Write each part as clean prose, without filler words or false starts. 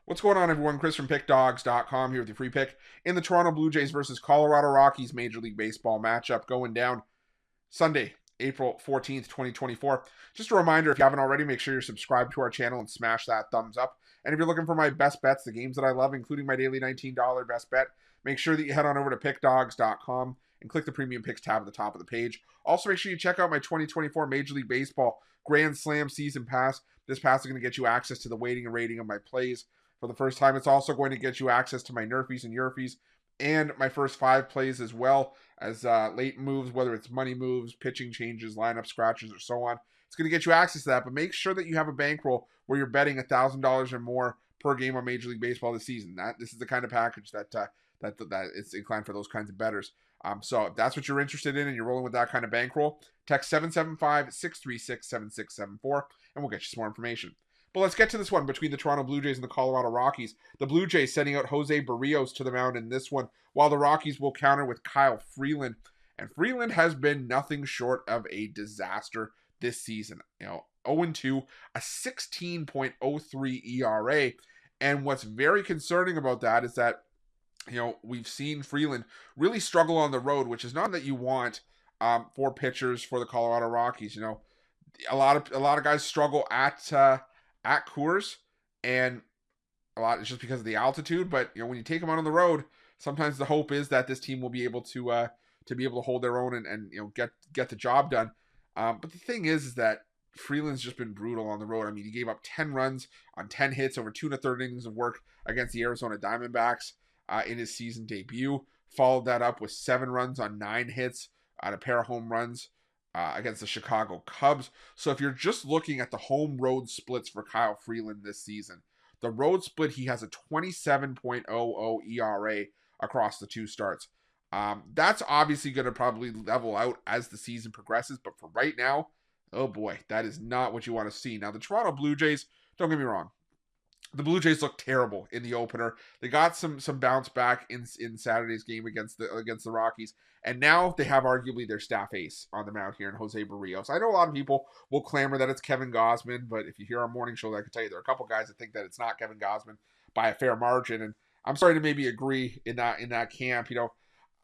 What's going on, everyone? Chris from Pickdawgz.com here with your free pick in the Toronto Blue Jays versus Colorado Rockies Major League Baseball matchup going down Sunday, April 14th, 2024. Just a reminder, if you haven't already, make sure you're subscribed to our channel and smash that thumbs up. And if you're looking for my best bets, the games that I love, including my daily $19 best bet, make sure that you head on over to Pickdawgz.com and click the Premium Picks tab at the top of the page. Also, make sure you check out my 2024 Major League Baseball Grand Slam Season Pass. This pass is going to get you access to the weighting and rating of my plays for the first time. It's also going to get you access to my Nerfies and Yurfies and my first 5 plays, as well as late moves, whether it's money moves, pitching changes, lineup scratches, or so on. It's going to get you access to that, but make sure that you have a bankroll where you're betting $1,000 or more per game on Major League Baseball this season. This is the kind of package that is inclined for those kinds of bettors. So if that's what you're interested in and you're rolling with that kind of bankroll, text 775-636-7674 and we'll get you some more information. But let's get to this one between the Toronto Blue Jays and the Colorado Rockies. The Blue Jays sending out Jose Barrios to the mound in this one, while the Rockies will counter with Kyle Freeland. And Freeland has been nothing short of a disaster this season. 0-2, a 16.03 ERA. And what's very concerning about that is that, we've seen Freeland really struggle on the road, which is not that you want for pitchers for the Colorado Rockies. A lot of guys struggle at Coors, and a lot is just because of the altitude. But when you take them out on the road, sometimes the hope is that this team will be able to hold their own and get the job done. But the thing is that Freeland's just been brutal on the road. I mean, he gave up 10 runs on 10 hits over 2 1/3 innings of work against the Arizona Diamondbacks in his season debut. Followed that up with 7 runs on 9 hits and a pair of home runs against the Chicago Cubs. So if you're just looking at the home road splits for Kyle Freeland this season, the road split, he has a 27.00 ERA across the 2 starts. That's obviously going to probably level out as the season progresses, but for right now, oh boy, that is not what you want to see. Now, the Toronto Blue Jays, don't get me wrong, the Blue Jays looked terrible in the opener. They got some bounce back in Saturday's game against the Rockies, and now they have arguably their staff ace on the mound here in Jose Barrios. I know a lot of people will clamor that it's Kevin Gausman, but if you hear our morning show, I can tell you there are a couple guys that think that it's not Kevin Gausman by a fair margin, and I'm starting to maybe agree in that camp.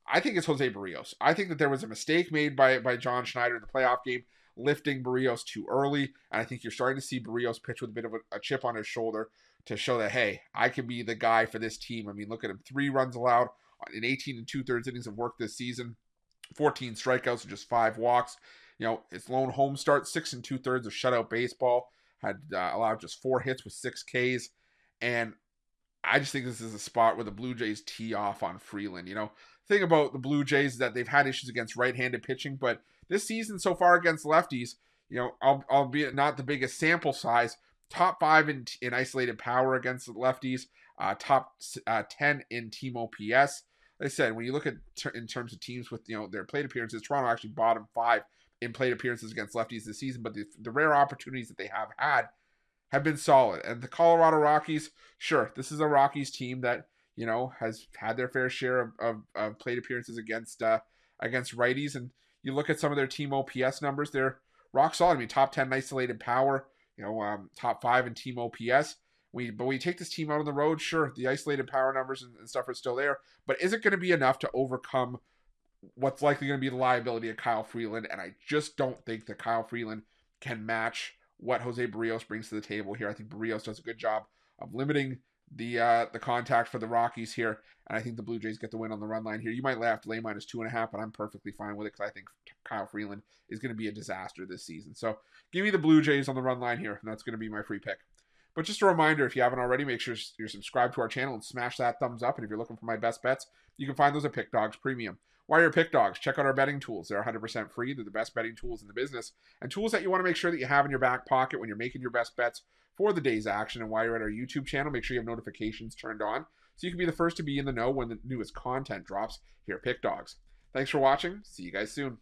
I think it's Jose Barrios. I think that there was a mistake made by John Schneider in the playoff game, lifting Barrios too early, and I think you're starting to see Barrios pitch with a bit of a chip on his shoulder to show that, hey, I can be the guy for this team. I mean, look at him. 3 runs allowed in 18 2/3 innings of work this season, 14 strikeouts and just 5 walks. His lone home start, 6 2/3 of shutout baseball, had allowed just 4 hits with 6 Ks, and I just think this is a spot where the Blue Jays tee off on Freeland. The thing about the Blue Jays is that they've had issues against right-handed pitching, but this season so far against lefties, albeit not the biggest sample size, top 5 in isolated power against the lefties, top 10 in team OPS. Like I said, when you look at in terms of teams with their plate appearances, Toronto actually bottom 5 in plate appearances against lefties this season, but the rare opportunities that they have had have been solid. And the Colorado Rockies, sure, this is a Rockies team that has had their fair share of plate appearances against righties, and you look at some of their team OPS numbers, they're rock solid. I mean, top 10 in isolated power, top 5 in team OPS. But when you take this team out on the road, sure, the isolated power numbers and stuff are still there, but is it going to be enough to overcome what's likely going to be the liability of Kyle Freeland? And I just don't think that Kyle Freeland can match what Jose Barrios brings to the table here. I think Barrios does a good job of limiting the contact for the Rockies here, and I think the Blue Jays get the win on the run line here. You might have to lay -2.5, but I'm perfectly fine with it because I think Kyle Freeland is going to be a disaster this season. So give me the Blue Jays on the run line here, and that's going to be my free pick. But just a reminder, if you haven't already, make sure you're subscribed to our channel and smash that thumbs up. And if you're looking for my best bets, you can find those at Pick Dawgz Premium. While you're at Pick Dawgz, check out our betting tools. They're 100% free. They're the best betting tools in the business, and tools that you want to make sure that you have in your back pocket when you're making your best bets for the day's action. And while you're at our YouTube channel, make sure you have notifications turned on so you can be the first to be in the know when the newest content drops here at Pick Dawgz. Thanks for watching. See you guys soon.